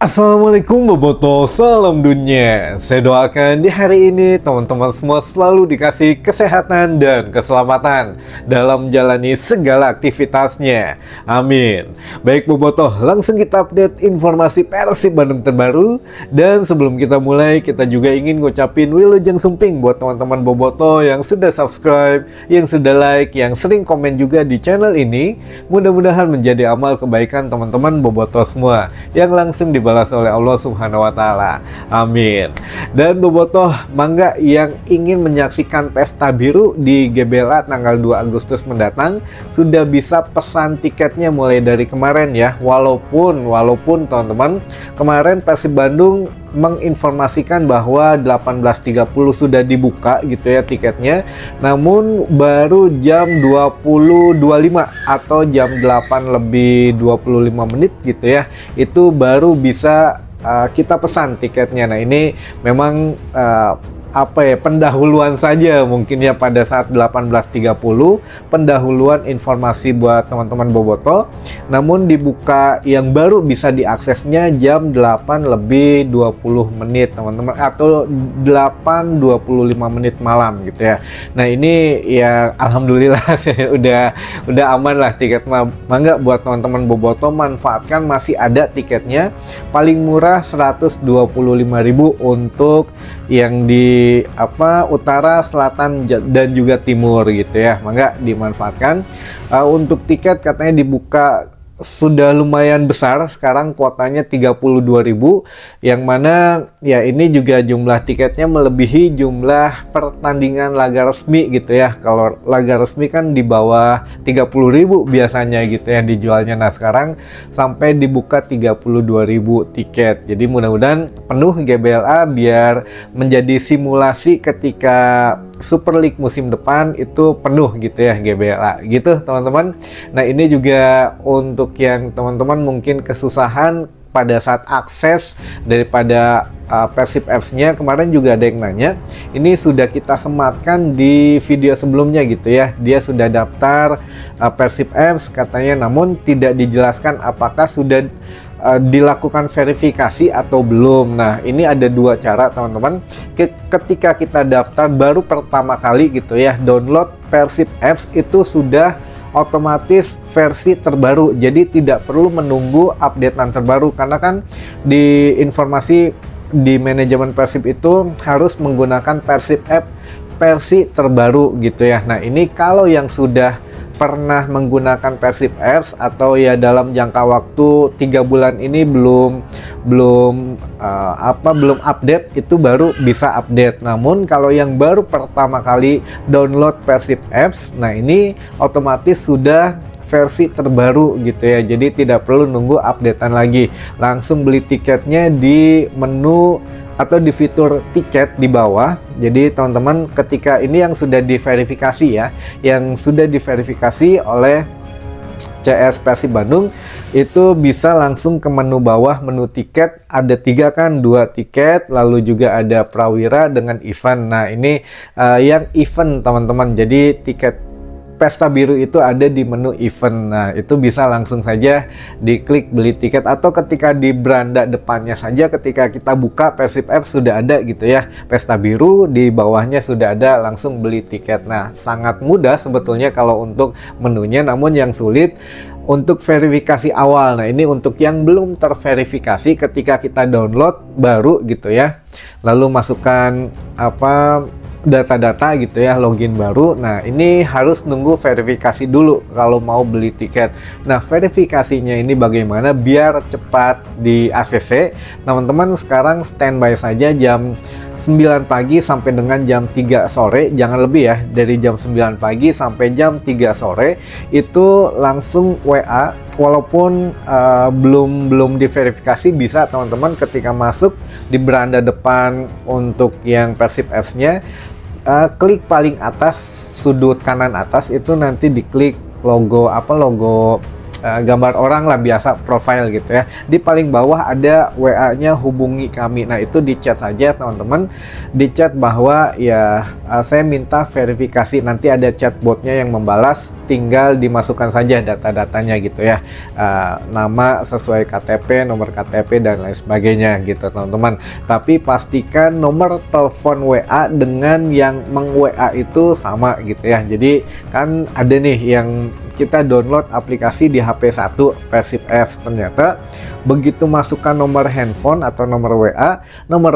Assalamualaikum Boboto, salam dunia. Saya doakan di hari ini teman-teman semua selalu dikasih kesehatan dan keselamatan dalam menjalani segala aktivitasnya. Amin. Baik Boboto, langsung kita update informasi Persib Bandung terbaru. Dan sebelum kita mulai, kita juga ingin ngucapin Wilujeng Sumping buat teman-teman Boboto yang sudah subscribe, yang sudah like, yang sering komen juga di channel ini. Mudah-mudahan menjadi amal kebaikan teman-teman Boboto semua yang langsung dibalas oleh Allah Subhanahu wa Ta'ala. Amin. Dan Bobotoh, mangga yang ingin menyaksikan Pesta Biru di GBLA tanggal 2 Agustus mendatang sudah bisa pesan tiketnya mulai dari kemarin ya. Walaupun teman-teman, kemarin Persib Bandung menginformasikan bahwa 18.30 sudah dibuka gitu ya tiketnya, namun baru jam 20.25 atau jam 8 lebih 25 menit gitu ya, itu baru bisa kita pesan tiketnya. Nah ini memang pendahuluan saja mungkin ya, pada saat 18.30 pendahuluan informasi buat teman-teman Boboto, namun dibuka yang baru bisa diaksesnya jam 8 lebih 20 menit teman-teman, atau 8.25 menit malam gitu ya. Nah ini ya alhamdulillah udah aman lah tiket. Mangga buat teman-teman Boboto manfaatkan, masih ada tiketnya. Paling murah 125.000 untuk yang di utara, selatan, dan juga timur gitu ya. Mangga dimanfaatkan. Untuk tiket katanya dibuka sudah lumayan besar, sekarang kuotanya 32.000, yang mana ya ini juga jumlah tiketnya melebihi jumlah pertandingan laga resmi gitu ya. Kalau laga resmi kan di bawah 30.000 biasanya gitu ya dijualnya. Nah sekarang sampai dibuka 32.000 tiket. Jadi mudah-mudahan penuh GBLA biar menjadi simulasi ketika Super League musim depan itu penuh gitu ya GBLA gitu teman-teman. Nah ini juga untuk yang teman-teman mungkin kesusahan pada saat akses daripada Persib Apps-nya. Kemarin juga ada yang nanya, ini sudah kita sematkan di video sebelumnya gitu ya, dia sudah daftar Persib Apps katanya, namun tidak dijelaskan apakah sudah dilakukan verifikasi atau belum. Nah ini ada dua cara teman-teman. Ketika kita daftar baru pertama kali gitu ya, download Persib Apps itu sudah otomatis versi terbaru, jadi tidak perlu menunggu updatean terbaru, karena kan di informasi di manajemen Persib itu harus menggunakan Persib App versi terbaru gitu ya. Nah ini kalau yang sudah pernah menggunakan Persib Apps atau ya dalam jangka waktu 3 bulan ini belum update, itu baru bisa update. Namun kalau yang baru pertama kali download Persib Apps, nah ini otomatis sudah versi terbaru gitu ya, jadi tidak perlu nunggu updatean lagi, langsung beli tiketnya di menu atau di fitur tiket di bawah. Jadi teman-teman ketika ini yang sudah diverifikasi ya, yang sudah diverifikasi oleh CS Persib Bandung, itu bisa langsung ke menu bawah, menu tiket, ada 3 kan, 2 tiket, lalu juga ada Prawira dengan event. Nah ini yang event teman-teman, jadi tiket Pesta Biru itu ada di menu event. Nah itu bisa langsung saja diklik beli tiket, atau ketika di beranda depannya saja ketika kita buka Persib App sudah ada gitu ya, Pesta Biru, di bawahnya sudah ada, langsung beli tiket. Nah sangat mudah sebetulnya kalau untuk menunya, namun yang sulit untuk verifikasi awal. Nah ini untuk yang belum terverifikasi, ketika kita download baru gitu ya, lalu masukkan data-data gitu ya, login baru. Nah ini harus nunggu verifikasi dulu kalau mau beli tiket. Nah verifikasinya ini bagaimana biar cepat di ACC teman-teman? Sekarang standby saja jam 9 pagi sampai dengan jam 3 sore, jangan lebih ya, dari jam 9 pagi sampai jam 3 sore itu langsung WA. Walaupun belum diverifikasi, bisa teman-teman ketika masuk di beranda depan untuk yang Persib Apps-nya, klik paling atas sudut kanan atas itu, nanti diklik logo gambar orang lah, biasa profile gitu ya. Di paling bawah ada WA-nya hubungi kami. Nah itu di chat saja teman-teman, di chat bahwa ya saya minta verifikasi, nanti ada chatbotnya yang membalas, tinggal dimasukkan saja data-datanya gitu ya, nama sesuai KTP, nomor KTP dan lain sebagainya gitu teman-teman. Tapi pastikan nomor telepon WA dengan yang meng-WA itu sama gitu ya. Jadi kan ada nih yang kita download aplikasi di HP 1 Persib Apps, ternyata begitu masukkan nomor handphone atau nomor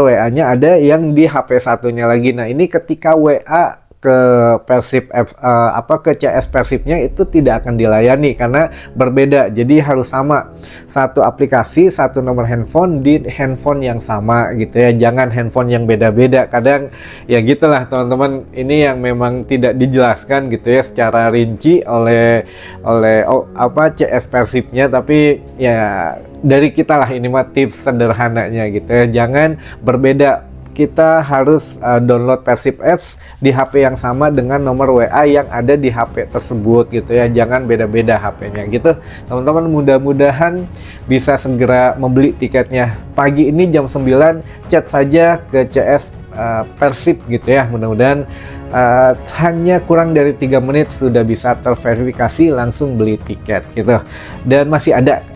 WA-nya ada yang di HP satunya lagi. Nah ini ketika WA ke Persib ke CS Persibnya itu tidak akan dilayani karena berbeda. Jadi harus sama, satu aplikasi, satu nomor handphone di handphone yang sama gitu ya, jangan handphone yang beda-beda. Kadang ya gitulah teman-teman, ini yang memang tidak dijelaskan gitu ya secara rinci oleh CS Persibnya, tapi ya dari kita lah, ini mah tips sederhananya gitu ya, jangan berbeda. Kita harus download Persib Apps di HP yang sama dengan nomor WA yang ada di HP tersebut gitu ya, jangan beda-beda HP-nya gitu teman-teman. Mudah-mudahan bisa segera membeli tiketnya. Pagi ini jam 9 chat saja ke CS Persib gitu ya, mudah-mudahan hanya kurang dari 3 menit sudah bisa terverifikasi, langsung beli tiket gitu. Dan masih ada,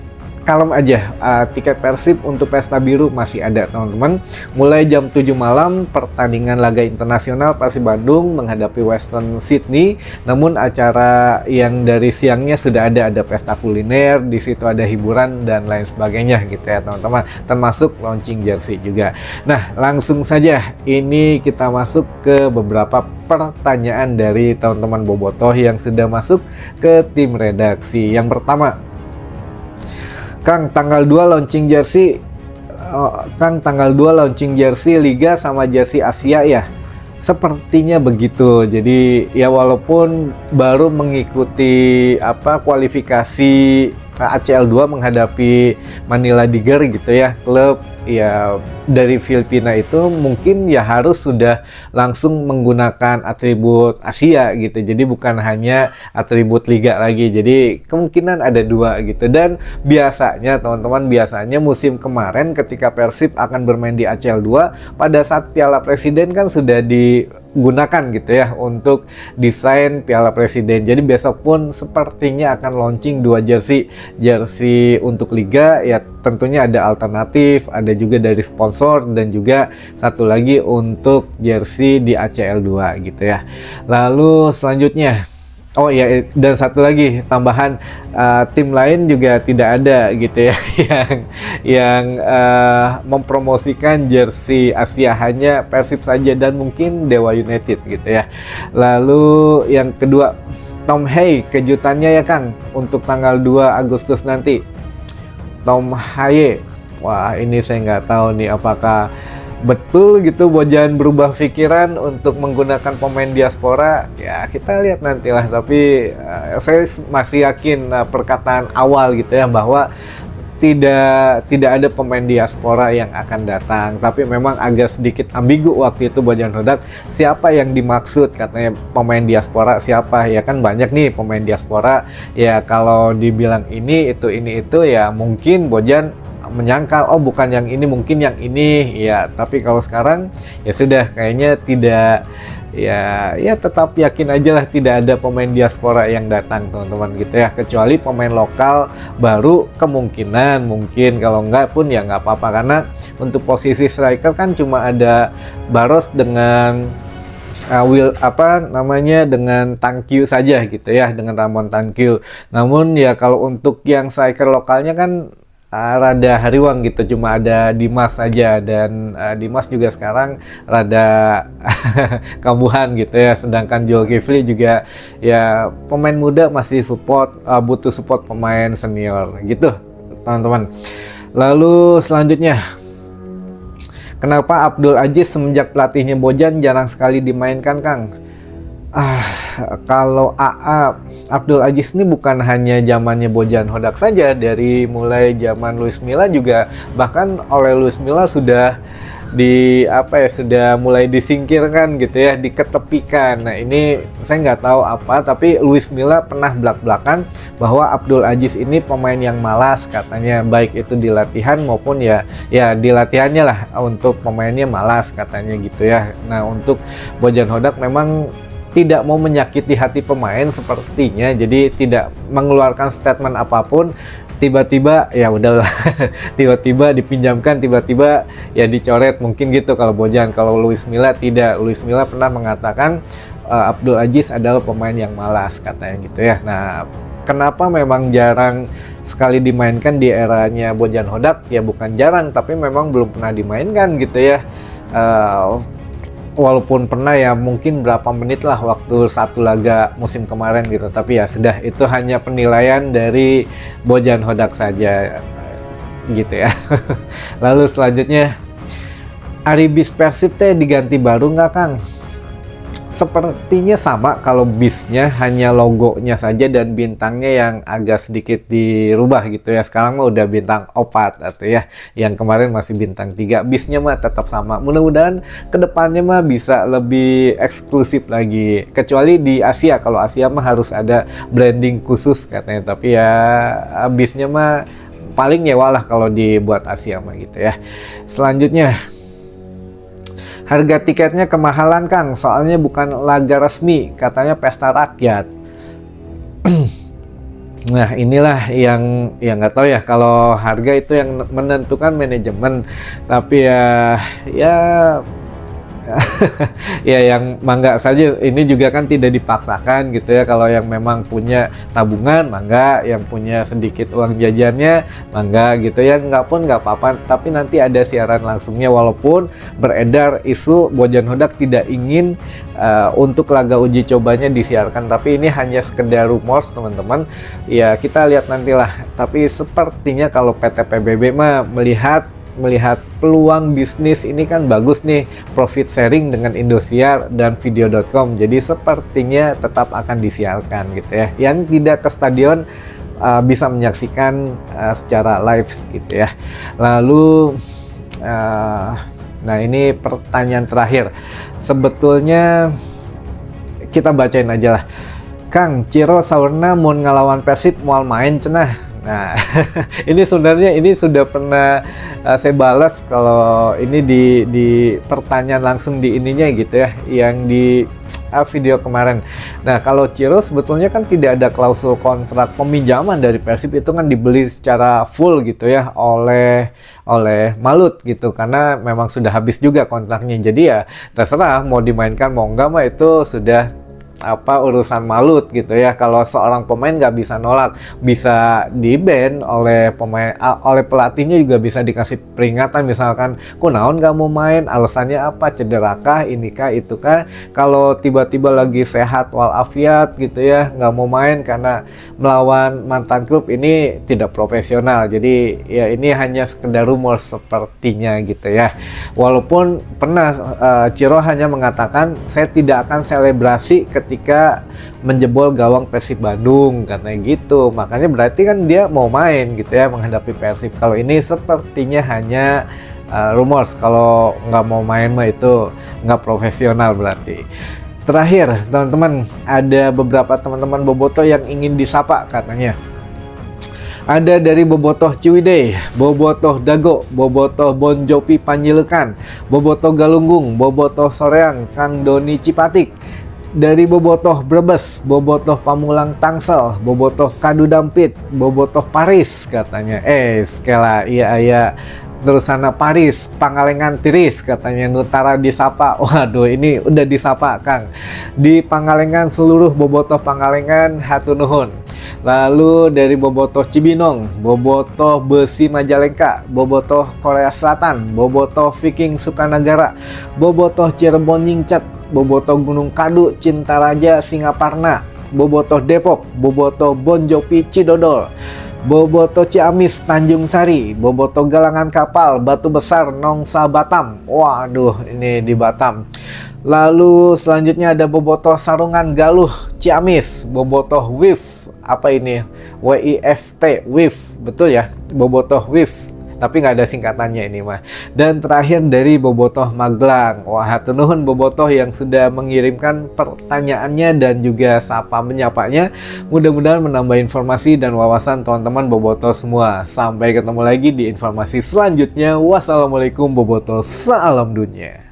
kalem aja, tiket Persib untuk Pesta Biru masih ada teman-teman. Mulai jam 7 malam pertandingan laga internasional Persib Bandung menghadapi Western Sydney. Namun acara yang dari siangnya sudah ada pesta kuliner, di situ ada hiburan dan lain sebagainya gitu ya teman-teman, termasuk launching jersey juga. Nah langsung saja ini kita masuk ke beberapa pertanyaan dari teman-teman bobotoh yang sudah masuk ke tim redaksi. Yang pertama, Kang, tanggal 2 launching jersey Liga sama jersey Asia ya? Sepertinya begitu. Jadi ya walaupun baru mengikuti kualifikasi ACL 2 menghadapi Manila Tiger gitu ya, klub ya dari Filipina itu, mungkin ya harus sudah langsung menggunakan atribut Asia gitu. Jadi bukan hanya atribut liga lagi. Jadi kemungkinan ada 2 gitu. Dan biasanya teman-teman, biasanya musim kemarin ketika Persib akan bermain di ACL 2, pada saat Piala Presiden kan sudah digunakan gitu ya untuk desain Piala Presiden. Jadi besok pun sepertinya akan launching 2 jersey untuk liga ya, tentunya ada alternatif, ada juga dari sponsor, dan juga satu lagi untuk jersey di ACL 2 gitu ya. Lalu selanjutnya, oh ya, dan satu lagi tambahan, tim lain juga tidak ada gitu ya yang mempromosikan jersey Asia, hanya Persib saja dan mungkin Dewa United gitu ya. Lalu yang kedua, Tom Haye kejutannya ya Kang untuk tanggal 2 Agustus nanti. Tom Haye, wah ini saya nggak tahu nih apakah betul gitu Bojan berubah pikiran untuk menggunakan pemain diaspora. Ya kita lihat nantilah, tapi saya masih yakin perkataan awal gitu ya, bahwa tidak ada pemain diaspora yang akan datang. Tapi memang agak sedikit ambigu waktu itu Bojan Hodak, siapa yang dimaksud, katanya pemain diaspora siapa, ya kan banyak nih pemain diaspora ya. Kalau dibilang ini itu ya mungkin Bojan menyangkal, oh bukan yang ini, mungkin yang ini ya. Tapi kalau sekarang ya sudah, kayaknya tidak, ya tetap yakin aja lah tidak ada pemain diaspora yang datang teman-teman gitu ya, kecuali pemain lokal baru kemungkinan, mungkin kalau enggak pun ya nggak apa-apa, karena untuk posisi striker kan cuma ada Barros dengan dengan Tangkyu saja gitu ya, dengan Ramon Tangkyu. Namun ya kalau untuk yang striker lokalnya kan rada hariwang gitu, cuma ada Dimas saja, dan Dimas juga sekarang rada kambuhan gitu ya. Sedangkan Zulkifli juga ya pemain muda, masih butuh support pemain senior gitu teman-teman. Lalu selanjutnya, kenapa Abdul Aziz semenjak pelatihnya Bojan jarang sekali dimainkan Kang? Kalau Abdul Aziz ini bukan hanya zamannya Bojan Hodak saja, dari mulai zaman Luis Milla juga, bahkan oleh Luis Milla sudah sudah mulai disingkirkan gitu ya, diketepikan. Nah ini saya nggak tahu apa, tapi Luis Milla pernah belak-belakan bahwa Abdul Aziz ini pemain yang malas katanya, baik itu di latihan maupun ya di latihannya lah untuk pemainnya malas katanya gitu ya. Nah untuk Bojan Hodak memang tidak mau menyakiti hati pemain sepertinya, jadi tidak mengeluarkan statement apapun. Tiba-tiba ya udahlah, tiba-tiba dipinjamkan, tiba-tiba ya dicoret mungkin gitu kalau Bojan. Kalau Luis Milla tidak, Luis Milla pernah mengatakan Abdul Aziz adalah pemain yang malas katanya gitu ya. Nah kenapa memang jarang sekali dimainkan di eranya Bojan Hodak? Ya bukan jarang, tapi memang belum pernah dimainkan gitu ya. Walaupun pernah ya mungkin berapa menit lah waktu satu laga musim kemarin gitu, tapi ya sudah, itu hanya penilaian dari Bojan Hodak saja gitu ya. Lalu selanjutnya, Aribis Persib teh diganti baru nggak Kang? Sepertinya sama, kalau bisnya hanya logonya saja dan bintangnya yang agak sedikit dirubah gitu ya. Sekarang mah udah bintang 4 atau ya, yang kemarin masih bintang 3. Bisnya mah tetap sama. Mudah-mudahan kedepannya mah bisa lebih eksklusif lagi. Kecuali di Asia, kalau Asia mah harus ada branding khusus katanya. Tapi ya bisnya mah paling nyewa lah kalau dibuat Asia mah gitu ya. Selanjutnya, harga tiketnya kemahalan Kang, soalnya bukan laga resmi, katanya pesta rakyat. Nah inilah yang nggak tahu ya, kalau harga itu yang menentukan manajemen. Tapi ya ya yang mangga saja, ini juga kan tidak dipaksakan gitu ya. Kalau yang memang punya tabungan mangga, yang punya sedikit uang jajannya mangga gitu ya, nggak pun nggak apa-apa. Tapi nanti ada siaran langsungnya, walaupun beredar isu Bojan Hodak tidak ingin untuk laga uji cobanya disiarkan, tapi ini hanya sekedar rumors teman-teman ya, kita lihat nantilah. Tapi sepertinya kalau PT PBB mah melihat peluang bisnis ini kan bagus nih, profit sharing dengan Indosiar dan Video.com, jadi sepertinya tetap akan disiarkan gitu ya. Yang tidak ke stadion bisa menyaksikan secara live gitu ya. Lalu nah ini pertanyaan terakhir, sebetulnya kita bacain aja lah. Kang, Ciro saurna mun ngalawan Persib moal main cenah. Nah, ini sebenarnya ini sudah pernah saya balas kalau ini di pertanyaan langsung di ininya gitu ya, yang di video kemarin. Nah, kalau Ciro sebetulnya kan tidak ada klausul kontrak peminjaman dari Persib, itu kan dibeli secara full gitu ya oleh Malut gitu, karena memang sudah habis juga kontraknya. Jadi ya terserah mau dimainkan mau enggak mah itu sudah urusan Malut gitu ya. Kalau seorang pemain nggak bisa nolak, bisa di-ban oleh pemain, oleh pelatihnya juga bisa dikasih peringatan, misalkan kunaon nggak mau main, alasannya apa, cederakah, inikah, itukah. Kalau tiba-tiba lagi sehat walafiat gitu ya, nggak mau main karena melawan mantan klub, ini tidak profesional. Jadi ya ini hanya sekedar rumor sepertinya gitu ya. Walaupun pernah Ciro hanya mengatakan saya tidak akan selebrasi ketika menjebol gawang Persib Bandung katanya gitu. Makanya berarti kan dia mau main gitu ya menghadapi Persib. Kalau ini sepertinya hanya rumors. Kalau nggak mau main mah itu nggak profesional berarti. Terakhir teman-teman, ada beberapa teman-teman Bobotoh yang ingin disapa katanya. Ada dari Bobotoh Ciwidey, Bobotoh Dago, Bobotoh Bonjopi Panjilekan, Bobotoh Galunggung, Bobotoh Soreang, Kang Doni Cipatik. Dari Bobotoh Brebes, Bobotoh Pamulang Tangsel, Bobotoh Kadu Dampit, Bobotoh Paris katanya. Sekala iya terus sana Paris, Pangalengan Tiris katanya, Nutara disapa. Waduh, ini udah disapa Kang. Di Pangalengan seluruh Bobotoh Pangalengan hatur nuhun. Lalu dari Bobotoh Cibinong, Bobotoh Besi Majalengka, Bobotoh Korea Selatan, Bobotoh Viking Sukanagara, Bobotoh Cirebon Nyingcat, Bobotoh Gunung Kadu, Cintaraja Singaparna, Bobotoh Depok, Bobotoh Bonjopi Cidodol, Bobotoh Ciamis Tanjung Sari, Bobotoh Galangan Kapal, Batu Besar Nongsa Batam. Waduh, ini di Batam. Lalu selanjutnya ada Bobotoh Sarungan Galuh Ciamis, Bobotoh WIF, apa ini? WIFT, WIF, betul ya? Bobotoh WIF tapi nggak ada singkatannya ini mah. Dan terakhir dari Bobotoh Magelang. Wah, hatur nuhun Bobotoh yang sudah mengirimkan pertanyaannya dan juga sapa menyapanya. Mudah-mudahan menambah informasi dan wawasan teman-teman Bobotoh semua. Sampai ketemu lagi di informasi selanjutnya. Wassalamualaikum Bobotoh, salam dunia.